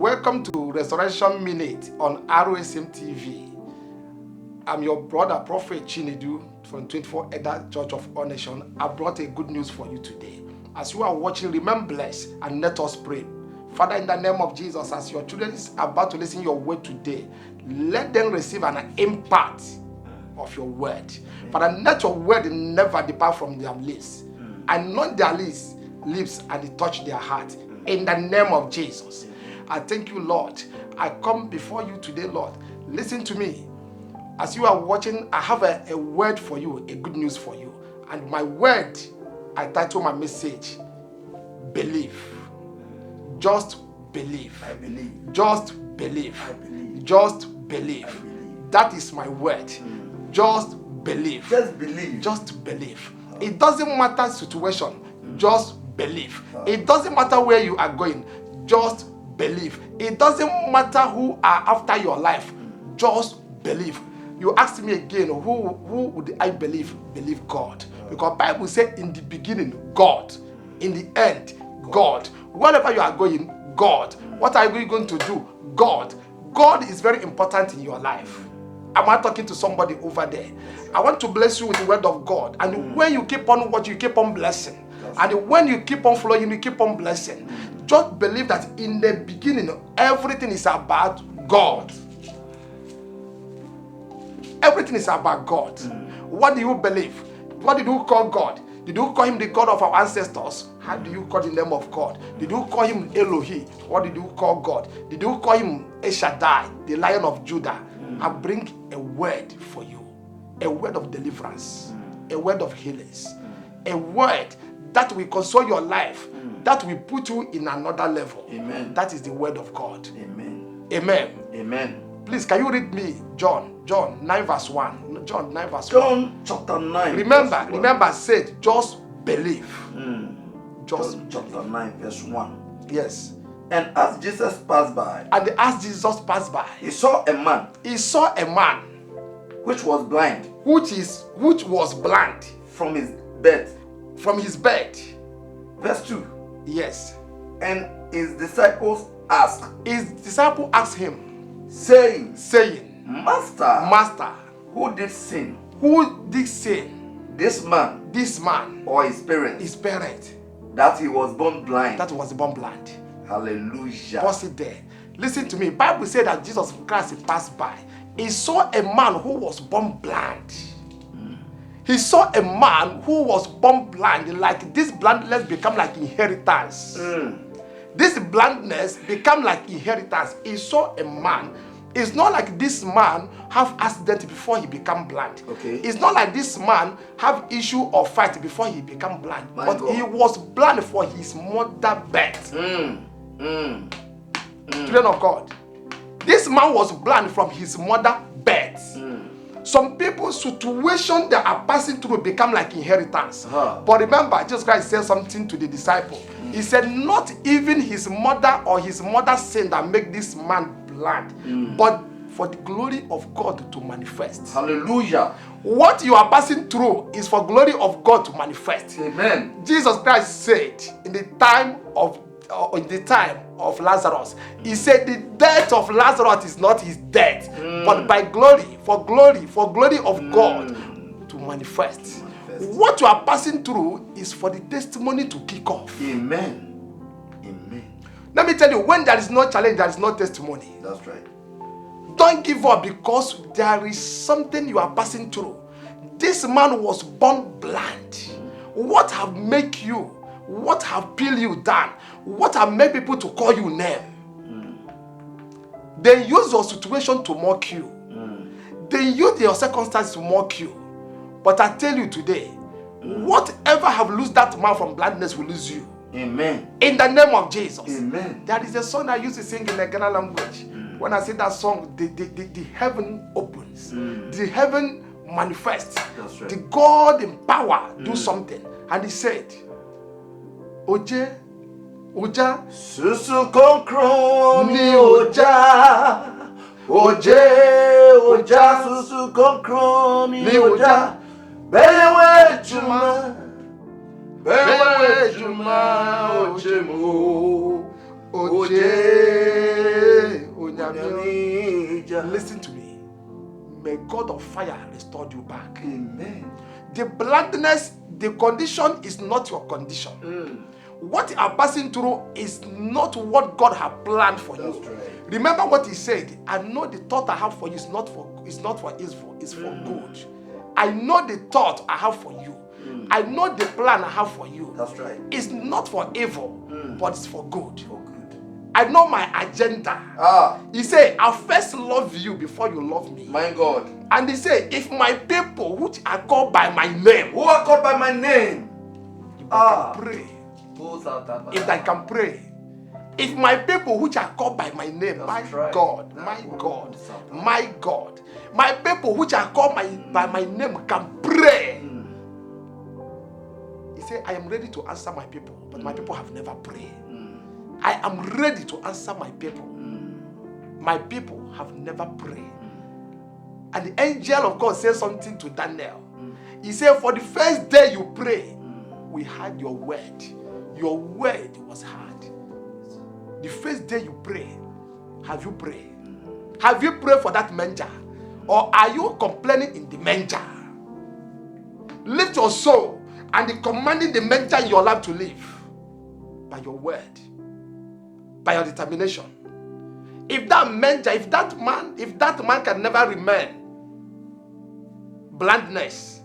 Welcome to Restoration Minute on ROSM TV. I'm your brother, Prophet Chinedu from 24 Elder Church of All Nations. I brought a good news for you today. As you are watching, remember blessed and let us pray. Father, in the name of Jesus, as your children is about to listen your word today, let them receive an impact of your word. Father, let your word never depart from their lips. Anoint their lips and it touch their heart. In the name of Jesus. I thank you, Lord. I come before you today, Lord. Listen to me. As you are watching, I have a word for you, a good news for you. And my word, I title my message, believe. Just believe. I believe. Just believe. I believe. Just believe. I believe. That is my word. Just believe. Just believe. Just believe. It doesn't matter situation. Just believe. It doesn't matter where you are going. Just believe. It doesn't matter who are after your life. Just believe. You asked me again, who would I believe? Believe God. Because Bible said in the beginning, God. In the end, God. Wherever you are going, God. What are you going to do? God. God is very important in your life. Am I talking to somebody over there? I want to bless you with the word of God. And when you keep on watching, you keep on blessing. And when you keep on flowing, you keep on blessing. Just believe that in the beginning, everything is about God. Everything is about God. What do you believe? What did you call God? Did you call him the God of our ancestors? How do you call the name of God? Did you call him Elohim? What did you call God? Did you call him El Shaddai, the Lion of Judah? I bring a word for you. A word of deliverance. A word of healings. A word that will console your life. That will put you in another level. Amen. That is the word of God. Amen. Amen. Amen. Please, can you read me John 9 verse 1? John 9 verse 1. John chapter 9. Remember, said, just believe. John chapter 9 verse 1. Yes. And as Jesus passed by, And as Jesus passed by, he saw a man he saw a man which was blind which was blind from his birth. from his bed. Verse 2. Yes. And his disciples asked, His disciple asked him, saying, Master, who did sin, who did sin? this man Or or his parents, his parent, that he was born blind? that was born blind? Hallelujah. Pause it there. Listen to me. Bible said that Jesus Christ passed by. He saw a man who was born blind. He saw a man who was born blind. Like this blindness become like inheritance. This blindness become like inheritance. He saw a man. It's not like this man have accident before he become blind. Okay. It's not like this man have issue or fight before he become blind. My but God. he was blind for his mother birth. Children of God. This man was blind from his mother birth. Some people's situation they are passing through become like inheritance. But remember, Jesus Christ said something to the disciple. He said, not even his mother or his mother's sin that make this man blind, but for the glory of God to manifest. Hallelujah. What you are passing through is for glory of God to manifest. Amen. Jesus Christ said in the time of Lazarus, he said the death of Lazarus is not his death, but by glory, for glory of God to manifest. What you are passing through is for the testimony to kick off. Amen. Amen. Let me tell you, when there is no challenge, there is no testimony. That's right. Don't give up because there is something you are passing through. This man was born blind. What have made you? What have pulled you down? What have made people to call you name? They use your situation to mock you. They use your circumstances to mock you. But I tell you today, whatever have lose that man from blindness will lose you. Amen. In the name of Jesus. Amen. There is a song I used to sing in the Ghana language. When I sing that song, the heaven opens. The heaven manifests. That's right. The God in power do something. And he said, Oja Susu konkro ni oja. Oja susu konkro ni oja. Bewe juma ojemu. Oje Listen to me. May God of fire restore you back. Amen. The blandness, the condition is not your condition. What you are passing through is not what God has planned for you. That's right. Remember what he said. I know the thought I have for you is not for evil, it's for good. I know the thought I have for you. I know the plan I have for you. That's right. It's not for evil, but it's for good. For good. I know my agenda. He said, I first love you before you love me. My God. And he said, if my people which are called by my name, Who are called by my name? if they can pray. If they can pray. If my people which are called by my name, my God, my God, my God, my people which are called by my name can pray. He said, I am ready to answer my people, but my people have never prayed. I am ready to answer my people. My people have never prayed. And the angel of God said something to Daniel. He said, for the first day you pray, we heard your word. Your word was heard. The first day you pray, have you prayed? Have you prayed for that manger? Or are you complaining in the manger? Lift your soul and commanding the manger in your life to live by your word, by your determination. If that manger, if that man can never remain blandness,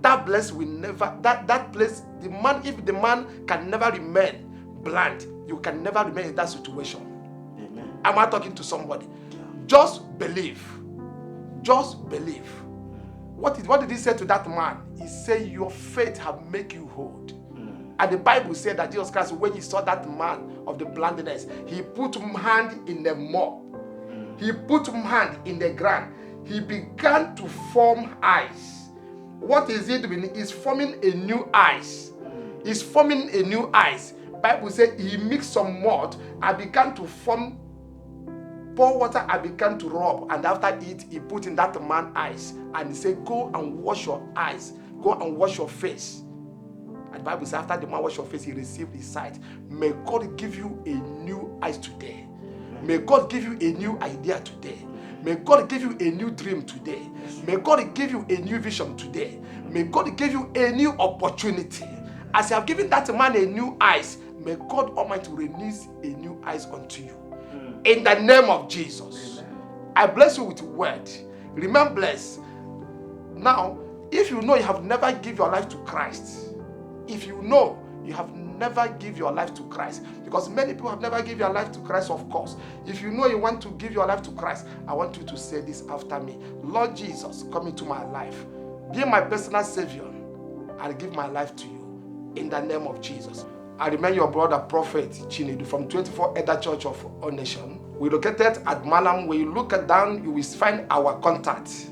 that place will never, that place, if the man can never remain bland, you can never remain in that situation. Amen. Am I talking to somebody? Just believe. Just believe. What did he say to that man? He said, your faith have made you whole. And the Bible said that Jesus Christ, when he saw that man of the blindness, he put his hand in the mud. He put his hand in the ground. He began to form eyes. What is he doing? He's forming a new eyes. He's forming a new eyes. Bible said he mixed some mud and began to form, pour water and began to rub. And after it, he put in that man's eyes. And he said, go and wash your eyes. Go and wash your face. And the Bible says after the man washed your face, he received his sight. May God give you a new eyes today. May God give you a new idea today. May God give you a new dream today. May God give you a new vision today. May God give you a new opportunity. As you have given that man a new eyes, may God Almighty release a new eyes unto you. In the name of Jesus. I bless you with word. Remain blessed. Now, if you know you have never given your life to Christ, if you know you have never give your life to Christ, because many people have never given your life to Christ, of course. If you know you want to give your life to Christ, I want you to say this after me. Lord Jesus, come into my life. Be my personal Savior. I give my life to you in the name of Jesus. I remain your brother, Prophet Chinedu from 24 Elder Church of All Nation. We're located at Malam. When you look down, you will find our contact.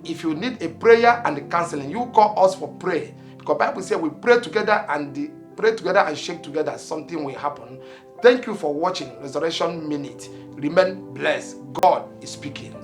If you need a prayer and counseling, you call us for prayer. Because the Bible says we pray together and shake together, something will happen. Thank you for watching Resurrection Minute. Remain blessed. God is speaking.